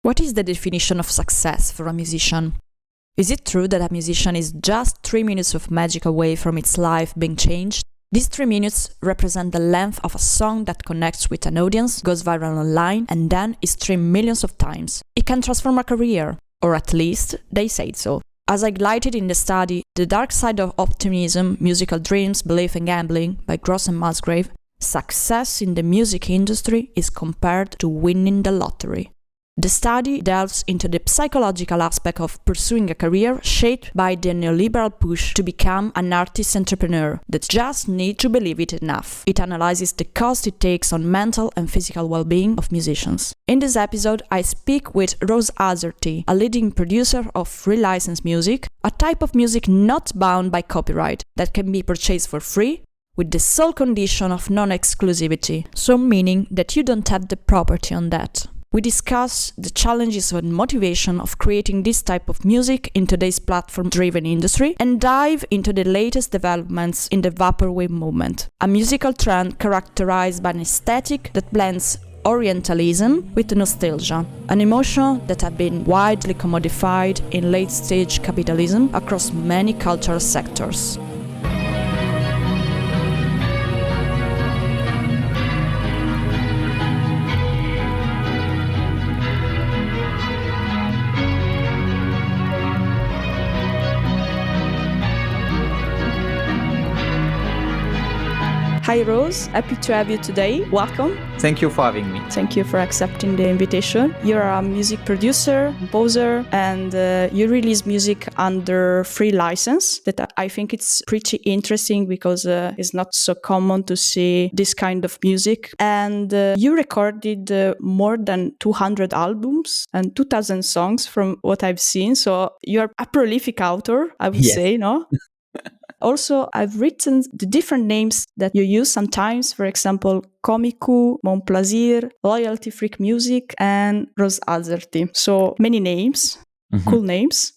What is the definition of success for a musician? Is it true that a musician is just 3 minutes of magic away from its life being changed? These 3 minutes represent the length of a song that connects with an audience, goes viral online, and then is streamed millions of times. It can transform a career, or at least they say so. As I highlighted in the study, The Dark Side of Optimism, Musical Dreams, Belief and Gambling by Gross Musgrave, success in the music industry is compared to winning the lottery. The study delves into the psychological aspect of pursuing a career shaped by the neoliberal push to become an artist entrepreneur that just need to believe it enough. It analyzes the cost it takes on mental and physical well-being of musicians. In this episode, I speak with Rose Azerty, a leading producer of free license music, a type of music not bound by copyright that can be purchased for free with the sole condition of non-exclusivity, so meaning that you don't have the property on that. We discuss the challenges and motivation of creating this type of music in today's platform-driven industry and dive into the latest developments in the vaporwave movement, a musical trend characterized by an aesthetic that blends orientalism with nostalgia, an emotion that has been widely commodified in late-stage capitalism across many cultural sectors. Hi Rose, happy to have you today. Welcome. Thank you for having me. Thank you for accepting the invitation. You're a music producer, composer, and you release music under free license. That I think it's pretty interesting because it's not so common to see this kind of music. And you recorded more than 200 albums and 2,000 songs from what I've seen. So you're a prolific author, I would say, no? Also, I've written the different names that you use sometimes, for example, Comicu, Mon Plaisir, Loyalty Freak Music, and Rose Azerty. So many names, cool names.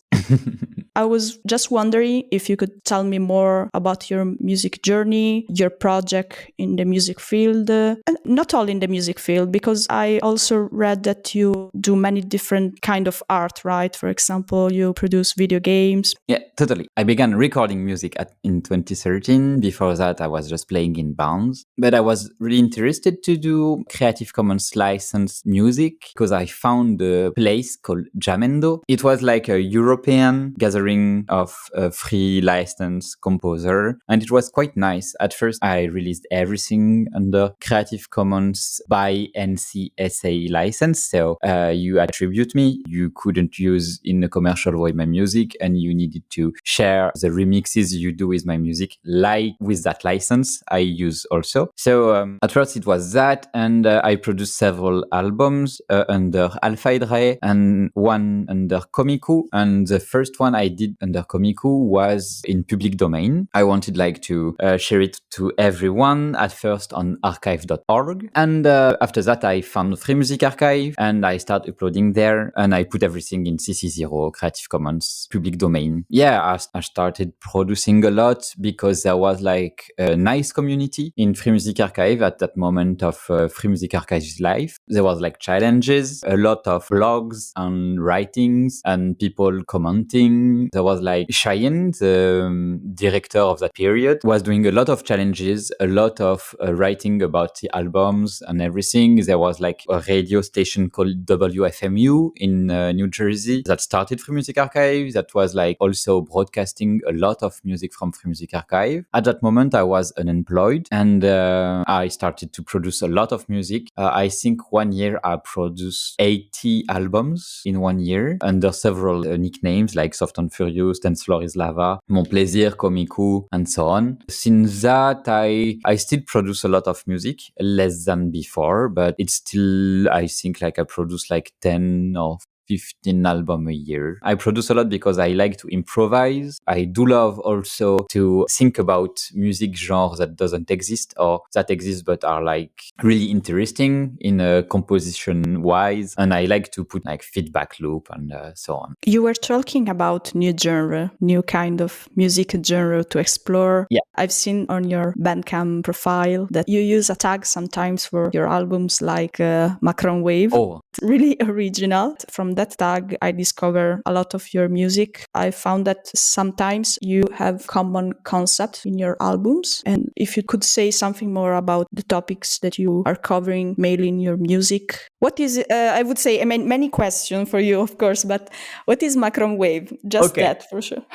I was just wondering if you could tell me more about your music journey, your project in the music field, and not all in the music field, because I also read that you do many different kind of art, right? For example, you produce video games. Yeah, totally. I began recording music in 2013. Before that, I was just playing in bands. But I was really interested to do Creative Commons licensed music because I found a place called Jamendo. It was like a European gathering of a free license composer, and it was quite nice. At first, I released everything under Creative Commons by NCSA license. So you attribute me. You couldn't use in a commercial way my music, and you needed to share the remixes you do with my music, like with that license I use also. So at first it was that, and I produced several albums under Alpha Hydra and one under Comicu. And the first one I did under Comicu was in public domain. I wanted to share it to everyone, at first on archive.org. And after that, I found Free Music Archive and I started uploading there, and I put everything in CC0, Creative Commons, public domain. Yeah, I started producing a lot because there was a nice community in Free Music Archive at that moment of Free Music Archive's life. There was challenges, a lot of blogs and writings and people commenting. There was Cheyenne, the director of that period, was doing a lot of challenges, a lot of writing about the albums and everything. There was a radio station called WFMU in New Jersey that started Free Music Archive, that was also broadcasting a lot of music from Free Music Archive. At that moment, I was unemployed and I started to produce a lot of music. I think 1 year I produced 80 albums in 1 year under several nicknames like Soft and Furious, Dance Floor is Lava, Mon Plaisir, Comicu, and so on. Since that, I still produce a lot of music, less than before, but it's still, I think, I produce 10 or 15 albums a year. I produce a lot because I like to improvise. I do love also to think about music genre that doesn't exist or that exists but are like really interesting in a composition wise. And I like to put like feedback loop and so on. You were talking about new genre, new kind of music genre to explore. Yeah. I've seen on your Bandcamp profile that you use a tag sometimes for your albums like Macron Wave. Oh, Really original. From that tag, I discover a lot of your music. I found that sometimes you have common concept in your albums. And if you could say something more about the topics that you are covering mainly in your music. What is, I would say, I mean, many questions for you, of course, but what is Macron Wave? Just okay. that for sure.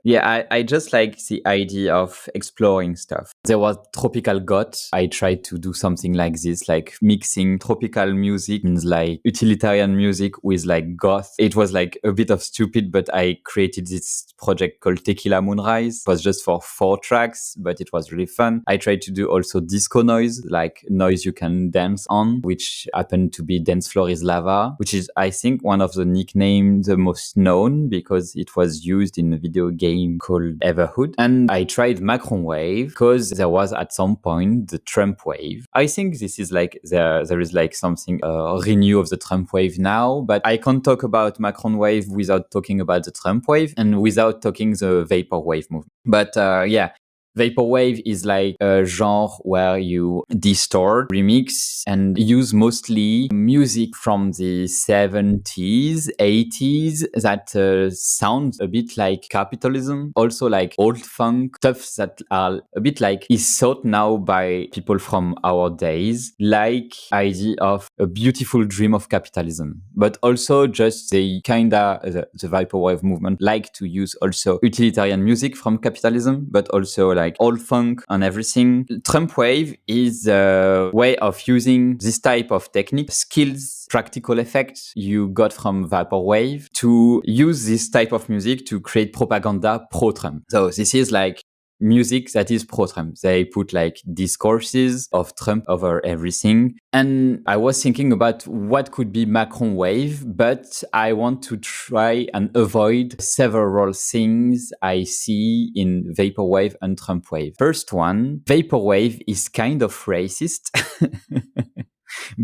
Yeah, I just like the idea of exploring stuff. There was Tropical Goth. I tried to do something like this, like mixing tropical music means like utilitarian music with like goth. It was like a bit of stupid, but I created this project called Tequila Moonrise. It was just for 4 tracks, but it was really fun. I tried to do also disco noise, like noise you can dance on, which happened to be Dance Floor is Lava, which is, I think, one of the nicknames the most known because it was used in a video game called Everhood. And I tried Macron Wave because there was at some point the Trump Wave. I think this is like there is like something renew of the Trump Wave now, but I can't talk about Macron Wave without talking about the Trump Wave and without talking the vaporwave movement. But yeah, vaporwave is like a genre where you distort, remix, and use mostly music from the 70s, 80s that sound a bit like capitalism, also like old funk, stuff that are a bit like is thought now by people from our days, like idea of a beautiful dream of capitalism, but also just the the vaporwave movement like to use also utilitarian music from capitalism, but also like old funk and everything. Trump Wave is a way of using this type of technique, skills, practical effects you got from vaporwave to use this type of music to create propaganda pro-Trump. So this is like music that is pro-Trump. They put like discourses of Trump over everything. And I was thinking about what could be Macron Wave, but I want to try and avoid several things I see in Vaporwave and Trump Wave. First one, Vaporwave is kind of racist.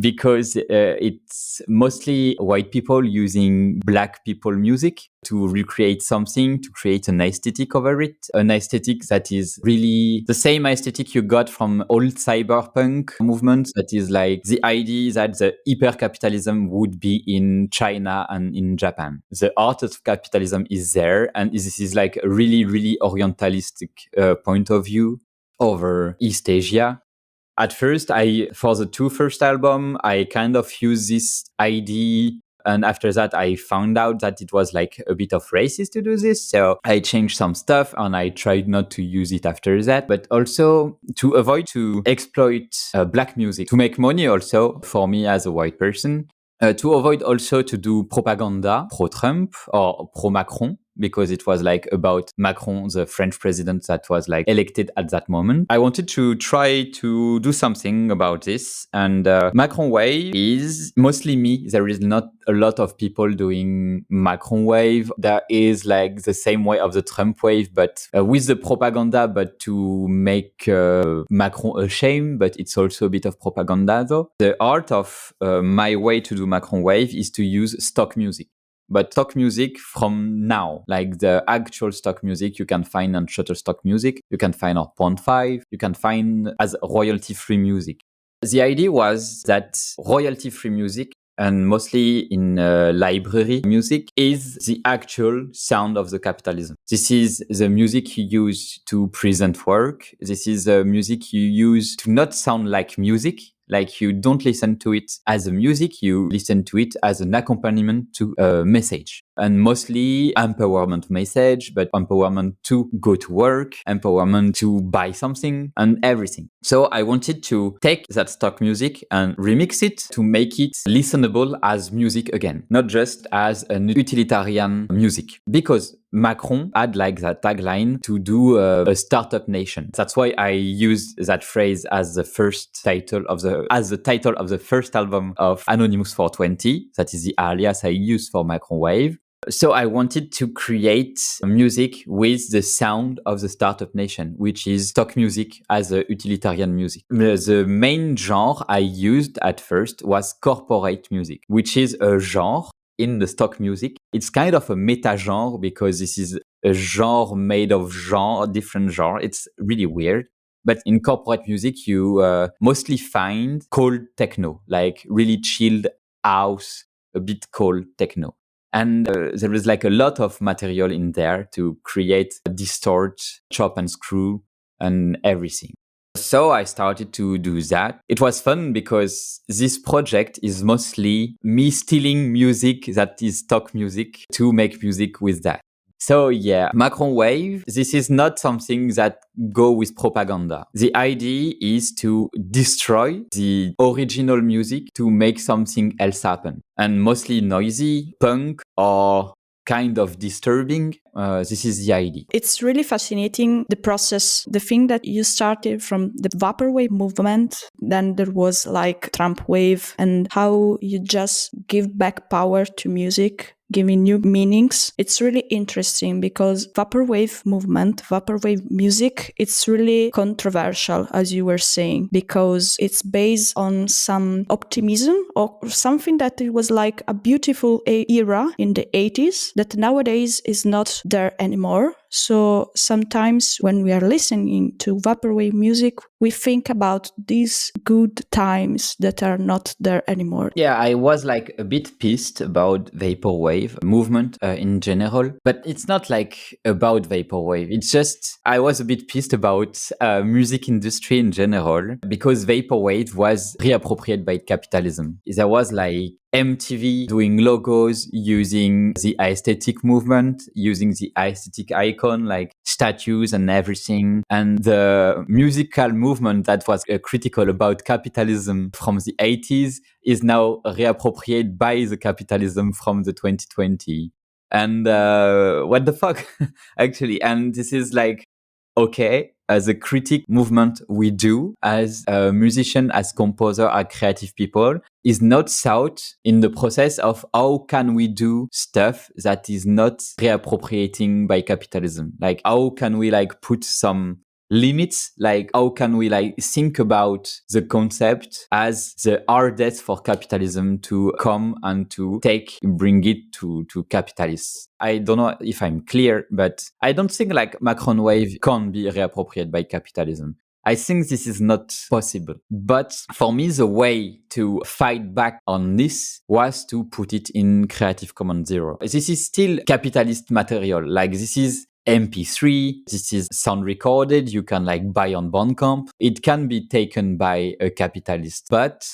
Because it's mostly white people using black people music to recreate something, to create an aesthetic over it. An aesthetic that is really the same aesthetic you got from old cyberpunk movements. That is like the idea that the hyper-capitalism would be in China and in Japan. The art of capitalism is there, and this is like a really, really orientalistic point of view over East Asia. At first, for the 2 first album, I kind of used this idea. And after that, I found out that it was like a bit of racist to do this. So I changed some stuff and I tried not to use it after that, but also to avoid to exploit black music, to make money also for me as a white person. To avoid also to do propaganda pro-Trump or pro-Macron, because it was like about Macron, the French president that was like elected at that moment. I wanted to try to do something about this. And Macron Wave is mostly me. There is not a lot of people doing Macron Wave. There is like the same way of the Trump Wave, but with the propaganda, but to make Macron ashamed, but it's also a bit of propaganda though. The art of my way to do Macron Wave is to use stock music. But stock music from now, like the actual stock music you can find on Shutterstock Music, you can find on Pond5, you can find as royalty-free music. The idea was that royalty-free music, and mostly in library music, is the actual sound of the capitalism. This is the music you use to present work. This is the music you use to not sound like music. Like you don't listen to it as a music, you listen to it as an accompaniment to a message. and mostly empowerment message, but empowerment to go to work, empowerment to buy something and everything. So I wanted to take that stock music and remix it to make it listenable as music again, not just as an utilitarian music. Because Macron had like that tagline to do a startup nation. That's why I used that phrase as the title of the first album of Anonymous 420. That is the alias I used for Macron Wave. So I wanted to create music with the sound of the startup nation, which is stock music as a utilitarian music. The main genre I used at first was corporate music, which is a genre in the stock music. It's kind of a meta genre because this is a genre made of different genre. It's really weird. But in corporate music, you mostly find cold techno, like really chilled house, a bit cold techno. And there is like a lot of material in there to create, distort, chop and screw and everything. So I started to do that. It was fun because this project is mostly me stealing music that is stock music to make music with that. So yeah, Macron Wave, this is not something that go with propaganda. The idea is to destroy the original music to make something else happen. And mostly noisy, punk, or kind of disturbing. This is the idea. It's really fascinating, the process, the thing that you started from the vaporwave movement, then there was like Trump wave, and how you just give back power to music, giving new meanings. It's really interesting because vaporwave movement, vaporwave music, it's really controversial, as you were saying, because it's based on some optimism or something that it was like a beautiful era in the 80s that nowadays is not there anymore. So sometimes when we are listening to vaporwave music, we think about these good times that are not there anymore. Yeah, I was like a bit pissed about vaporwave movement in general, but it's not like about vaporwave. It's just I was a bit pissed about music industry in general because vaporwave was reappropriated by capitalism. There was like MTV doing logos using the aesthetic movement, using the aesthetic icon like statues and everything. And the musical movement that was critical about capitalism from the 80s is now reappropriated by the capitalism from the 2020. And what the fuck, actually? And this is like, okay, as a critic movement we do as a musician, as composer, as creative people, is not sought in the process of how can we do stuff that is not reappropriating by capitalism. Like how can we like put some limits, like how can we like think about the concept as the hardest for capitalism to come and to bring it to capitalists. I don't know if I'm clear, but I don't think like Macron Wave can be reappropriated by capitalism. I think this is not possible. But for me, the way to fight back on this was to put it in Creative Commons Zero. This is still capitalist material. Like this is MP3. This is sound recorded. You can like buy on Bandcamp. It can be taken by a capitalist, but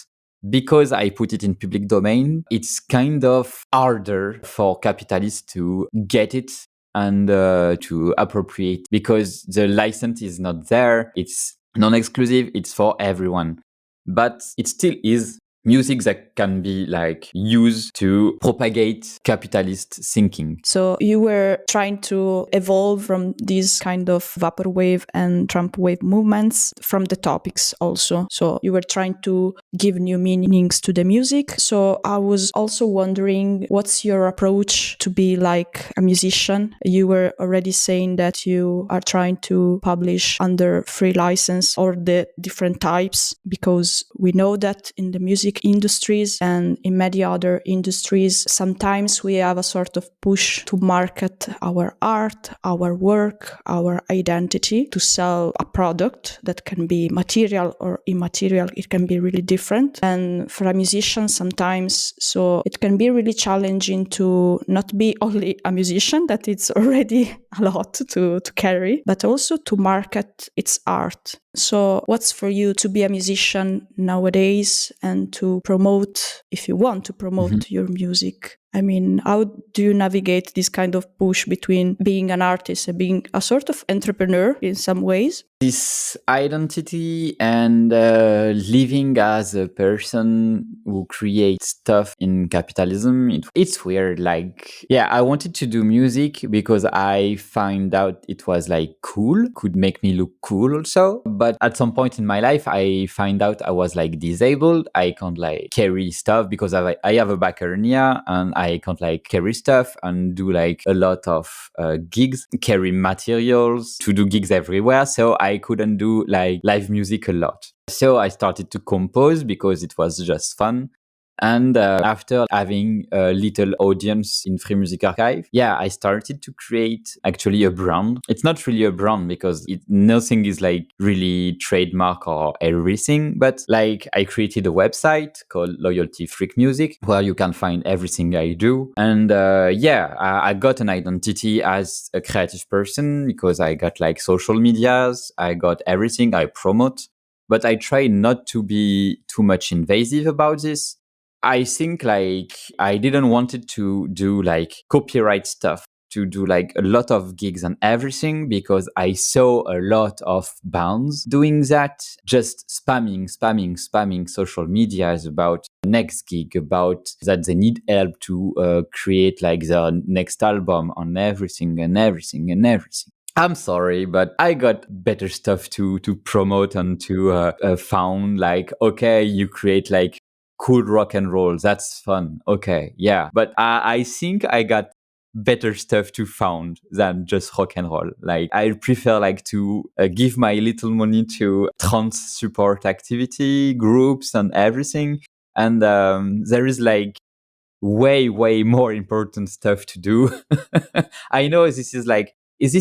because I put it in public domain, it's kind of harder for capitalists to get it and to appropriate because the license is not there. It's non-exclusive. It's for everyone, but it still is music that can be like used to propagate capitalist thinking. So you were trying to evolve from these kind of vaporwave and Trump wave movements from the topics also. So you were trying to give new meanings to the music. So I was also wondering, what's your approach to be like a musician? You were already saying that you are trying to publish under free license or the different types, because we know that in the music industries and in many other industries, sometimes we have a sort of push to market our art, our work, our identity, to sell a product that can be material or immaterial. It can be really different. And for a musician, sometimes, so it can be really challenging to not be only a musician, that it's already a lot to carry, but also to market its art. So what's for you to be a musician nowadays and to promote, if you want to promote your music I mean, how do you navigate this kind of push between being an artist and being a sort of entrepreneur in some ways? This identity and living as a person who creates stuff in capitalism, it's weird. Like, yeah, I wanted to do music because I find out it was like cool, could make me look cool also. But at some point in my life, I find out I was like disabled. I can't like carry stuff because I have a back hernia and I can't like carry stuff and do like a lot of gigs, carry materials to do gigs everywhere. So I couldn't do like live music a lot. So I started to compose because it was just fun. And after having a little audience in Free Music Archive, yeah, I started to create actually a brand. It's not really a brand because nothing is like really trademark or everything, but like I created a website called Loyalty Freak Music where you can find everything I do. And I got an identity as a creative person because I got like social medias, I got everything I promote, but I try not to be too much invasive about this. I think like I didn't want it to do like copyright stuff, to do like a lot of gigs and everything because I saw a lot of bands doing that, just spamming social medias about next gig, about that they need help to create like their next album on everything. I'm sorry, but I got better stuff to promote and to found. Like, okay, you create like cool rock and roll. That's fun. Okay, yeah. But I think I got better stuff to found than just rock and roll. Like I prefer like to give my little money to trans support activity groups and everything. And there is like way more important stuff to do. I know this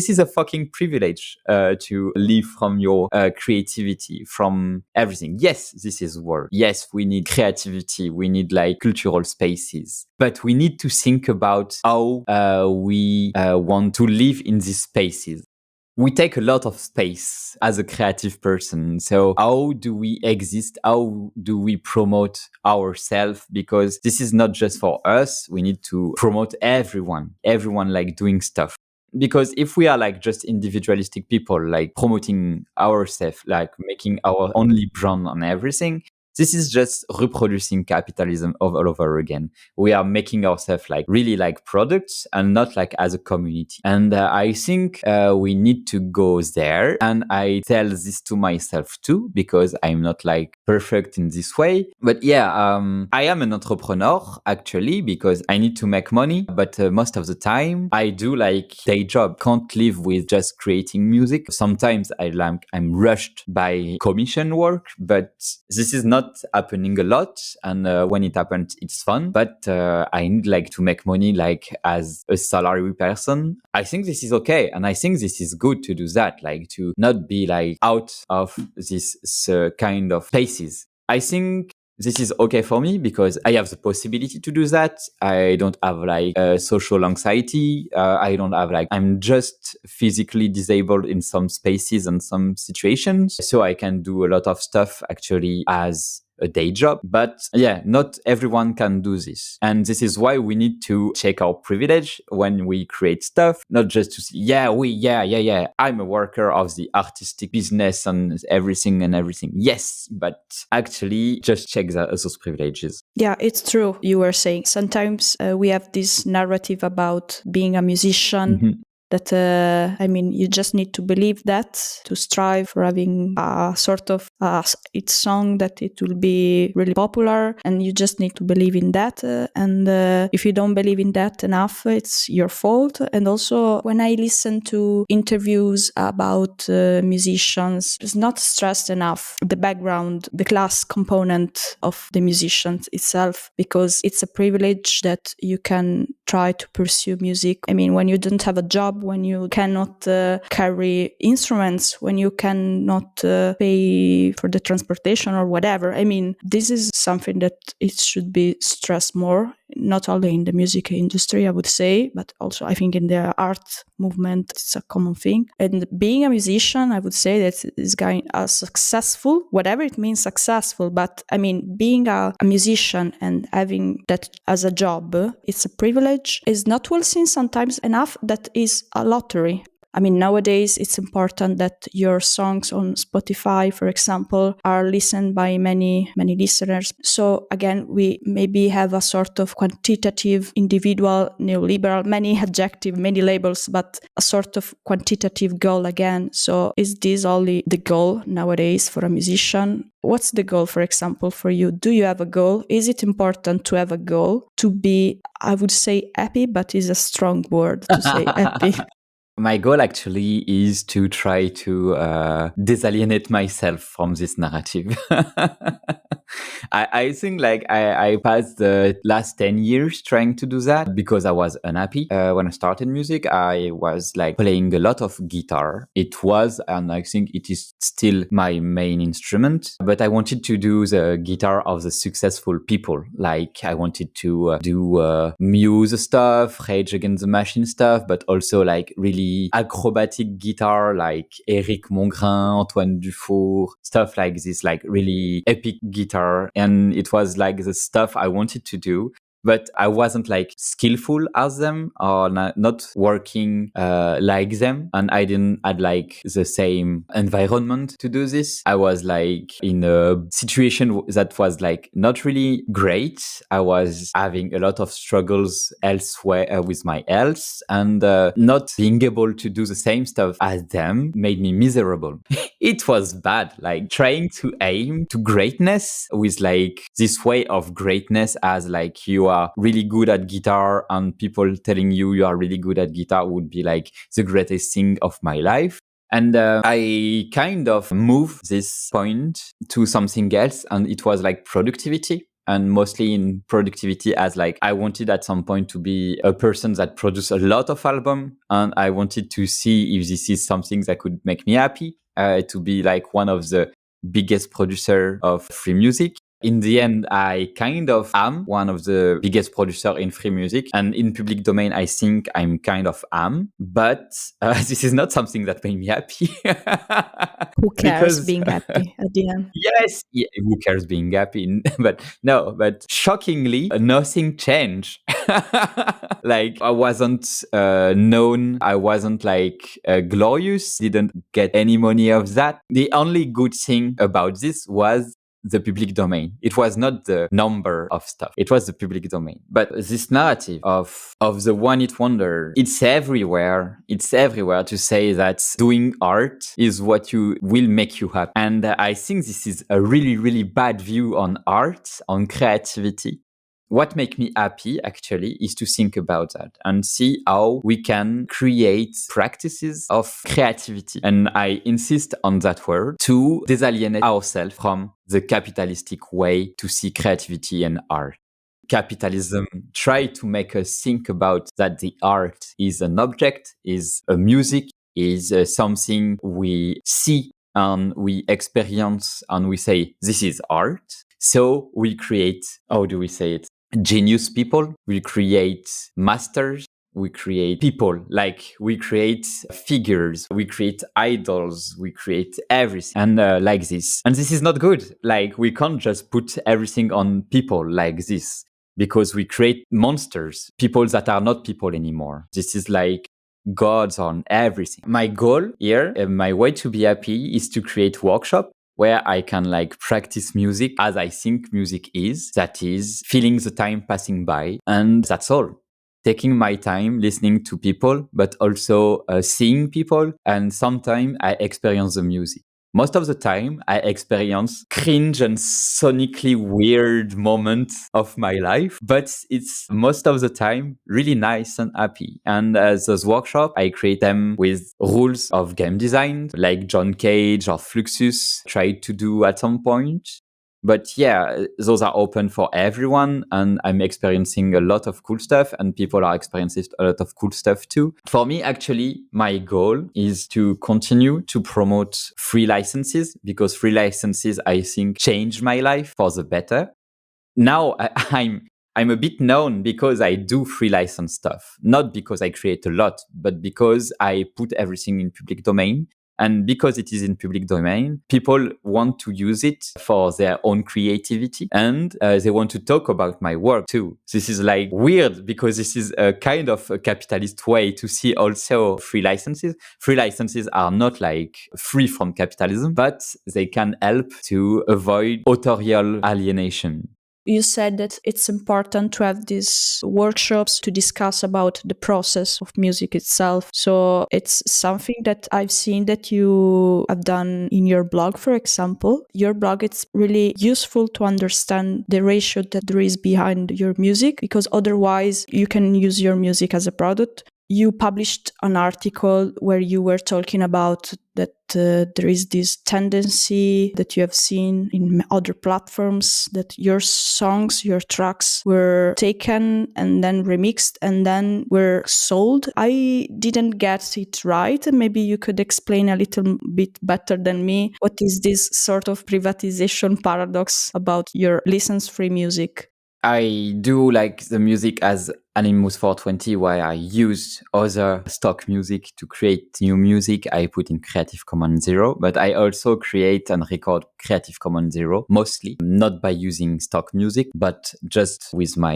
is a fucking privilege to live from your creativity, from everything. Yes, this is work. Yes, we need creativity. We need like cultural spaces, but we need to think about how we want to live in these spaces. We take a lot of space as a creative person. So how do we exist? How do we promote ourselves? Because this is not just for us. We need to promote everyone like doing stuff. Because if we are like just individualistic people, like promoting ourselves, like making our only brand on everything, this is just reproducing capitalism all over again. We are making ourselves like really like products and not like as a community. And I think we need to go there. And I tell this to myself too, because I'm not like perfect in this way. But yeah, I am an entrepreneur actually because I need to make money. But most of the time I do like day job. Can't live with just creating music. Sometimes I'm rushed by commission work, but this is not happening a lot, and when it happens it's fun, but I need like to make money like as a salary person. I think this is okay, and I think this is good to do that, like to not be like out of this kind of places. I think this is okay for me because I have the possibility to do that. I don't have like social anxiety. I don't have like, I'm just physically disabled in some spaces and some situations. So I can do a lot of stuff actually as a day job. But yeah, not everyone can do this. And this is why we need to check our privilege when we create stuff, not just to say, I'm a worker of the artistic business and everything. Yes, but actually just check those privileges. Yeah, it's true. You were saying sometimes we have this narrative about being a musician. Mm-hmm. That, you just need to believe that to strive for having a sort of its song that it will be really popular, and you just need to believe in that. And if you don't believe in that enough, it's your fault. And also, when I listen to interviews about musicians, it's not stressed enough the background, the class component of the musicians itself, because it's a privilege that you can try to pursue music. I mean, when you don't have a job, when you cannot carry instruments, when you cannot pay for the transportation or whatever. I mean, this is something that it should be stressed more not only in the music industry, I would say, but also I think in the art movement, it's a common thing. And being a musician, I would say that is going as successful, whatever it means successful. But I mean, being a musician and having that as a job, it's a privilege. It's not well seen sometimes enough that is a lottery. I mean, nowadays it's important that your songs on Spotify, for example, are listened by many, many listeners. So again, we maybe have a sort of quantitative, individual, neoliberal, many adjective, many labels, but a sort of quantitative goal again. So is this only the goal nowadays for a musician? What's the goal, for example, for you? Do you have a goal? Is it important to have a goal? To be, I would say happy, but is a strong word to say happy. My goal actually is to try to disalienate myself from this narrative. I think like I passed the last 10 years trying to do that because I was unhappy. When I started music, I was like playing a lot of guitar. It was, and I think it is still my main instrument, but I wanted to do the guitar of the successful people. Like I wanted to do Muse stuff, Rage Against the Machine stuff, but also like really acrobatic guitar like Eric Mongrain, Antoine Dufour, stuff like this, like really epic guitar. And it was like the stuff I wanted to do. But I wasn't like skillful as them or not working like them. And I didn't had like the same environment to do this. I was like in a situation that was like not really great. I was having a lot of struggles elsewhere with my health, and not being able to do the same stuff as them made me miserable. It was bad, like trying to aim to greatness with like this way of greatness as like you are really good at guitar and people telling you are really good at guitar would be like the greatest thing of my life. And I kind of moved this point to something else, and it was like productivity. And mostly in productivity as like I wanted at some point to be a person that produced a lot of albums, and I wanted to see if this is something that could make me happy, to be like one of the biggest producer of free music. In the end, I kind of am one of the biggest producer in free music, and in public domain, I think I'm kind of am, but this is not something that made me happy. Who cares being happy at the end? Yes, yeah, who cares being happy? But no, but shockingly, nothing changed. Like I wasn't known, I wasn't like glorious, didn't get any money of that. The only good thing about this was the public domain. It was not the number of stuff. It was the public domain. But this narrative of the one hit wonder, it's everywhere. It's everywhere to say that doing art is what you will make you happy. And I think this is a really, really bad view on art, on creativity. What makes me happy actually is to think about that and see how we can create practices of creativity. And I insist on that word, to disalienate ourselves from the capitalistic way to see creativity and art. Capitalism try to make us think about that the art is an object, is a music, is something we see and we experience and we say, this is art. So we create, how do we say it? Genius people, we create masters, we create people, like we create figures, we create idols, we create everything, and like this. And this is not good. Like we can't just put everything on people like this, because we create monsters, people that are not people anymore. This is like gods on everything. My goal here, my way to be happy is to create workshop where I can like practice music as I think music is, that is feeling the time passing by. And that's all. Taking my time, listening to people, but also seeing people. And sometimes I experience the music. Most of the time, I experience cringe and sonically weird moments of my life, but it's most of the time really nice and happy. And those workshops, I create them with rules of game design, like John Cage or Fluxus tried to do at some point. But yeah, those are open for everyone, and I'm experiencing a lot of cool stuff, and people are experiencing a lot of cool stuff too. For me, actually, my goal is to continue to promote free licenses, because free licenses, I think, changed my life for the better. Now I'm I'm a bit known because I do free license stuff, not because I create a lot, but because I put everything in public domain. And because it is in public domain, people want to use it for their own creativity, and they want to talk about my work too. This is like weird because this is a kind of a capitalist way to see also free licenses. Free licenses are not like free from capitalism, but they can help to avoid authorial alienation. You said that it's important to have these workshops to discuss about the process of music itself. So it's something that I've seen that you have done in your blog, for example. Your blog, it's really useful to understand the ratio that there is behind your music, because otherwise you can use your music as a product. You published an article where you were talking about that there is this tendency that you have seen in other platforms that your songs, your tracks were taken and then remixed and then were sold. I didn't get it right. Maybe you could explain a little bit better than me. What is this sort of privatization paradox about your license-free music? I do like the music as Animus 420, where I use other stock music to create new music. I put in Creative Commons Zero, but I also create and record Creative Commons Zero, mostly not by using stock music, but just with my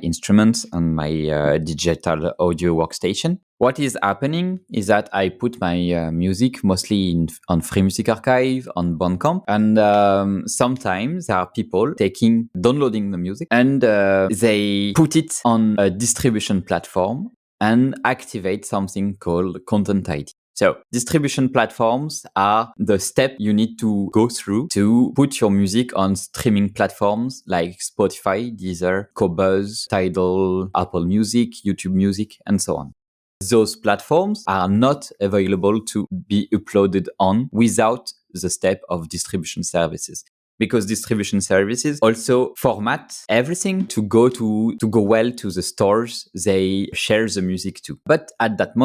instruments and my digital audio workstation. What is happening is that I put my music mostly on Free Music Archive, on Bandcamp, and sometimes there are people downloading the music, and they put it on a distribution platform and activate something called Content ID. So distribution platforms are the step you need to go through to put your music on streaming platforms like Spotify, Deezer, Qobuz, Tidal, Apple Music, YouTube Music, and so on. Those platforms are not available to be uploaded on without the step of distribution services, because distribution services also format everything to go well to the stores they share the music to. But at that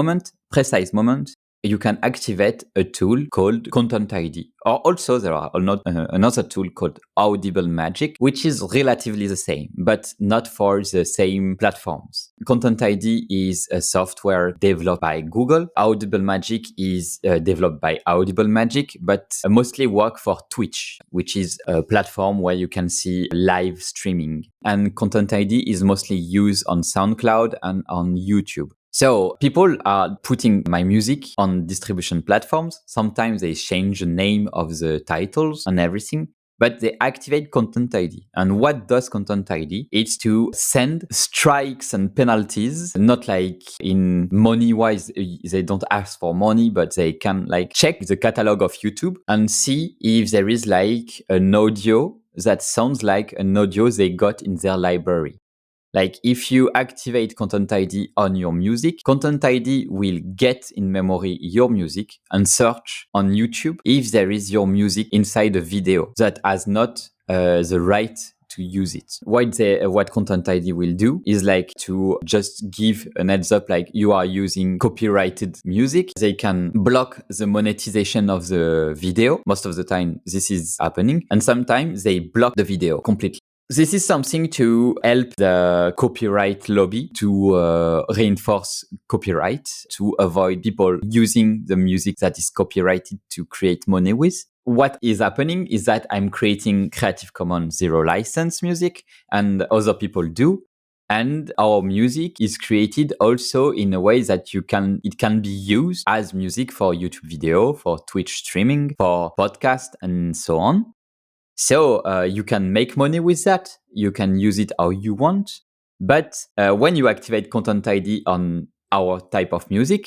precise moment, you can activate a tool called Content ID. Or also there are another tool called Audible Magic, which is relatively the same, but not for the same platforms. Content ID is a software developed by Google. Audible Magic is developed by Audible Magic, but mostly work for Twitch, which is a platform where you can see live streaming. And Content ID is mostly used on SoundCloud and on YouTube. So people are putting my music on distribution platforms. Sometimes they change the name of the titles and everything, but they activate Content ID. And what does Content ID? It's to send strikes and penalties, not like in money-wise, they don't ask for money, but they can like check the catalog of YouTube and see if there is like an audio that sounds like an audio they got in their library. Like if you activate Content ID on your music, Content ID will get in memory your music and search on YouTube if there is your music inside a video that has not the right to use it. What Content ID will do is like to just give an heads up, like you are using copyrighted music. They can block the monetization of the video. Most of the time this is happening, and sometimes they block the video completely. This is something to help the copyright lobby to reinforce copyright, to avoid people using the music that is copyrighted to create money with. What is happening is that I'm creating Creative Commons Zero license music, and other people do. And our music is created also in a way that it can be used as music for YouTube video, for Twitch streaming, for podcast, and so on. So you can make money with that. You can use it how you want. But when you activate Content ID on our type of music,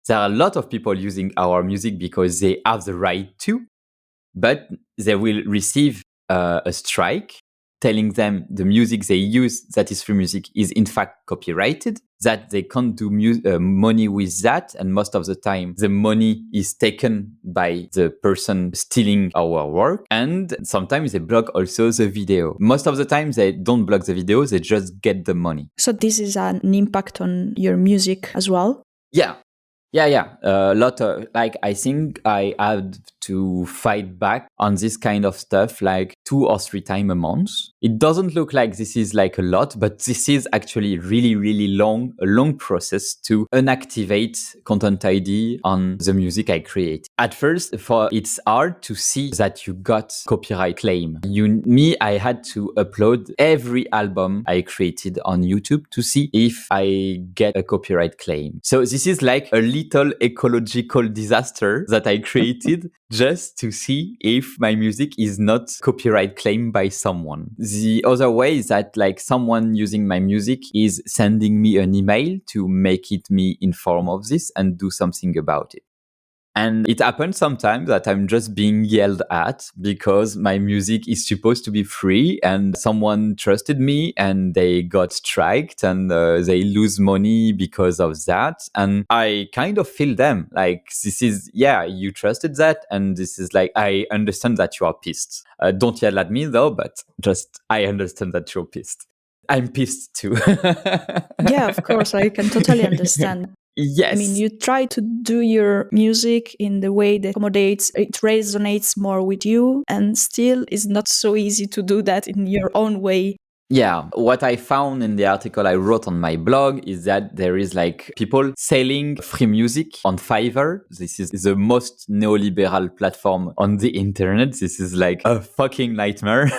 there are a lot of people using our music because they have the right to, but they will receive a strike telling them the music they use that is free music is in fact copyrighted, that they can't do money with that. And most of the time, the money is taken by the person stealing our work. And sometimes they block also the video. Most of the time, they don't block the video, they just get the money. So this is an impact on your music as well? Yeah. A lot of, like, I think I had to fight back on this kind of stuff like 2 or 3 times a month. It doesn't look like this is like a lot, but this is actually really, really a long process to unactivate Content ID on the music I create. At first, it's hard to see that you got copyright claim. I had to upload every album I created on YouTube to see if I get a copyright claim. So this is like a little ecological disaster that I created just to see if my music is not copyright claimed by someone. The other way is that like someone using my music is sending me an email to make me informed of this and do something about it. And it happens sometimes that I'm just being yelled at because my music is supposed to be free and someone trusted me and they got striked and they lose money because of that. And I kind of feel them like, this is, yeah, you trusted that. And this is like, I understand that you are pissed. Don't yell at me though, but just, I understand that you're pissed. I'm pissed too. Yeah, of course, I can totally understand. Yes. I mean, you try to do your music in the way that accommodates, it resonates more with you, and still it's not so easy to do that in your own way. Yeah, what I found in the article I wrote on my blog is that there is like people selling free music on Fiverr. This is the most neoliberal platform on the internet. This is like a fucking nightmare.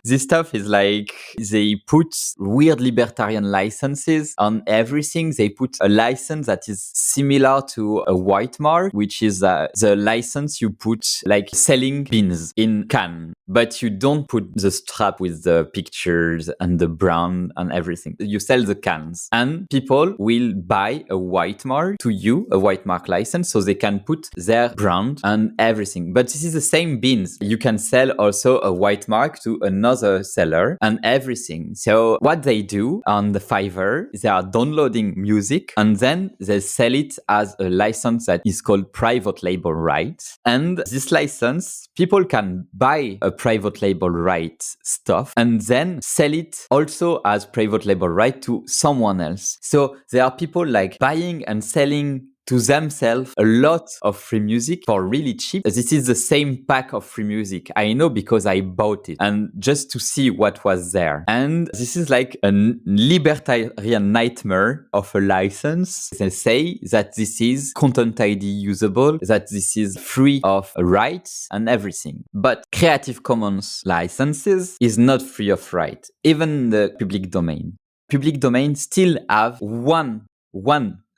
This stuff is like they put weird libertarian licenses on everything. They put a license that is similar to a white mark, which is the license you put like selling beans in can, but you don't put the strap with the pictures and the brand and everything. You sell the cans and people will buy a white mark to you, a white mark license, so they can put their brand and everything. But this is the same beans. You can sell also a white mark to another seller and everything. So what they do on the Fiverr, they are downloading music and then they sell it as a license that is called private label rights. And this license, people can buy a private label right stuff and then sell it also as private label right to someone else. So there are people like buying and selling to themselves a lot of free music for really cheap. This is the same pack of free music. I know because I bought it and just to see what was there. And this is like a libertarian nightmare of a license. They say that this is Content ID usable, that this is free of rights and everything. But Creative Commons licenses is not free of right, even the public domain. Public domain still have one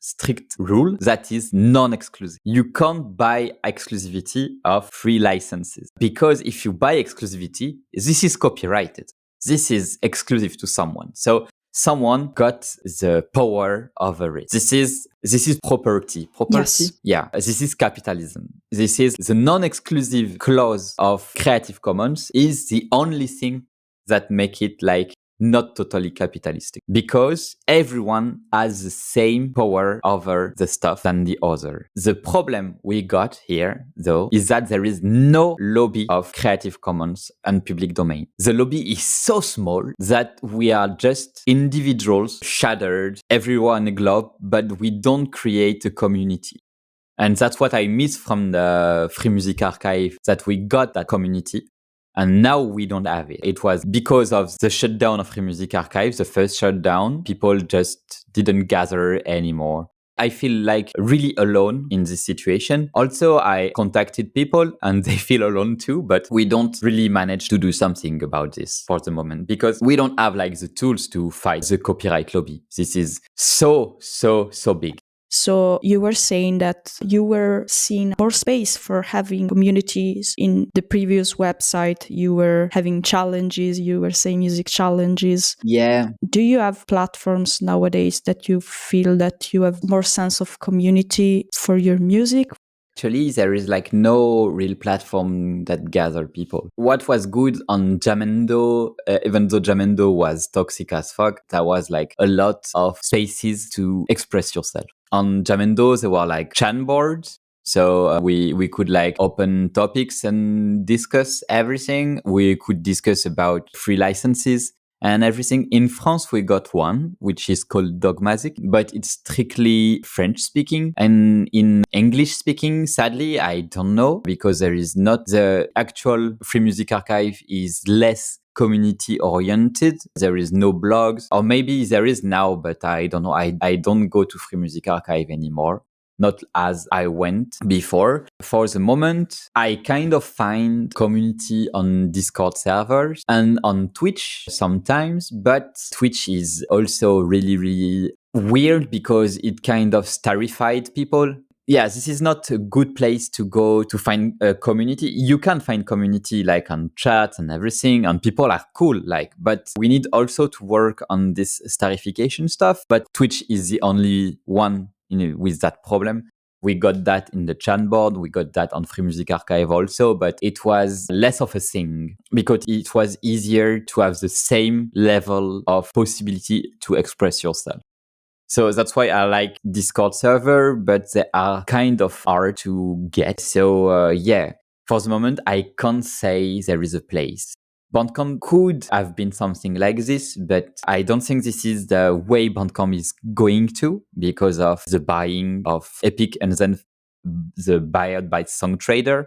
strict rule that is non-exclusive. You can't buy exclusivity of free licenses because if you buy exclusivity, this is copyrighted. This is exclusive to someone. So someone got the power over it. This is property. Property? Yes. Yeah. This is capitalism. This is the non-exclusive clause of Creative Commons is the only thing that make it like not totally capitalistic because everyone has the same power over the stuff than the other. The problem we got here, though, is that there is no lobby of Creative Commons and public domain. The lobby is so small that we are just individuals shattered everywhere on the globe, but we don't create a community. And that's what I miss from the Free Music Archive, that we got that community. And now we don't have it. It was because of the shutdown of Free Music Archive, the first shutdown, people just didn't gather anymore. I feel like really alone in this situation. Also, I contacted people and they feel alone too, but we don't really manage to do something about this for the moment because we don't have like the tools to fight the copyright lobby. This is so big. So you were saying that you were seeing more space for having communities in the previous website. You were having challenges. You were saying music challenges. Yeah. Do you have platforms nowadays that you feel that you have more sense of community for your music? Actually, there is like no real platform that gather people. What was good on Jamendo, even though Jamendo was toxic as fuck, there was like a lot of spaces to express yourself. On Jamendo, there were like chan boards. So we could like open topics and discuss everything. We could discuss about free licenses. and everything. In France, we got one, which is called Dogmatic, but it's strictly French speaking. And in English speaking, sadly, I don't know, because there is not the actual Free Music Archive is less community oriented. There is no blogs, or maybe there is now, but I don't know. I don't go to Free Music Archive anymore. Not as I went before. For the moment, I kind of find community on Discord servers and on Twitch sometimes, but Twitch is also really, really weird because it kind of starified people. Yeah, this is not a good place to go to find a community. You can find community like on chat and everything, and people are cool, but we need also to work on this starification stuff. But Twitch is the only one with that problem. We got that in the chat board. We got that on Free Music Archive also, but it was less of a thing because it was easier to have the same level of possibility to express yourself. So that's why I like Discord server, but they are kind of hard to get. So yeah, for the moment, I can't say there is a place. Bandcamp could have been something like this, but I don't think this is the way Bandcamp is going to, because of the buying of Epic and then the buyout by Songtrader.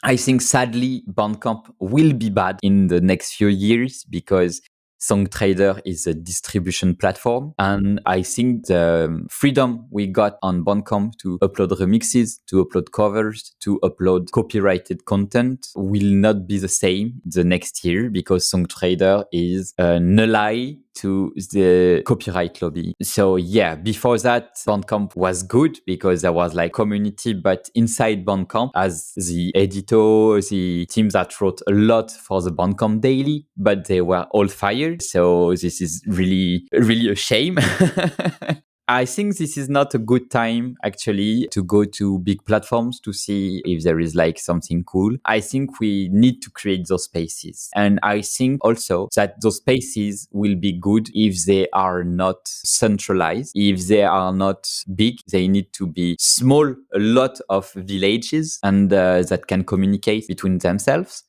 I think sadly Bandcamp will be bad in the next few years because Songtrader is a distribution platform. And I think the freedom we got on Bandcamp to upload remixes, to upload covers, to upload copyrighted content will not be the same the next year because Songtrader is an ally to the copyright lobby. So yeah, before that, Bandcamp was good because there was like community, but inside Bandcamp as the editor, the team that wrote a lot for the Bandcamp daily, but they were all fired. So this is really, really a shame. I think this is not a good time actually to go to big platforms to see if there is like something cool. I think we need to create those spaces. And I think also that those spaces will be good if they are not centralized, if they are not big. They need to be small, a lot of villages and that can communicate between themselves.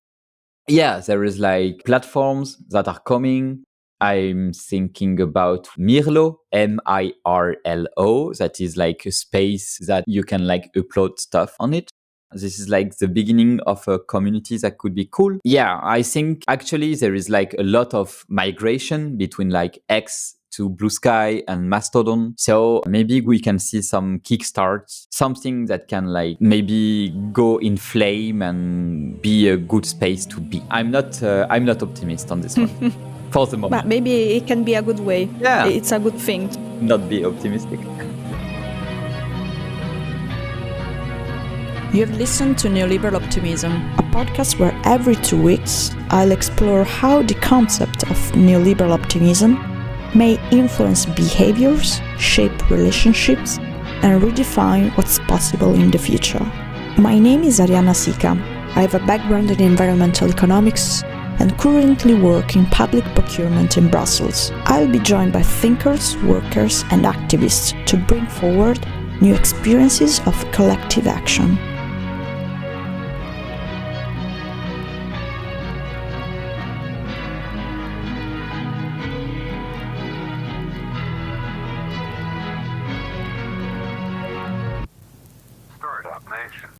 Yeah, there is like platforms that are coming. I'm thinking about Mirlo, Mirlo. That is like a space that you can like upload stuff on it. This is like the beginning of a community that could be cool. Yeah, I think actually there is like a lot of migration between like X to Blue Sky and Mastodon. So maybe we can see some kickstarts, something that can like maybe go in flame and be a good space to be. I'm not optimist on this one. For the moment. But maybe it can be a good way. Yeah. It's a good thing. Not be optimistic. You have listened to Neoliberal Optimism, a podcast where every 2 weeks I'll explore how the concept of neoliberal optimism may influence behaviors, shape relationships, and redefine what's possible in the future. My name is Arianna Sica. I have a background in environmental economics and currently work in public procurement in Brussels. I'll be joined by thinkers, workers, and activists to bring forward new experiences of collective action.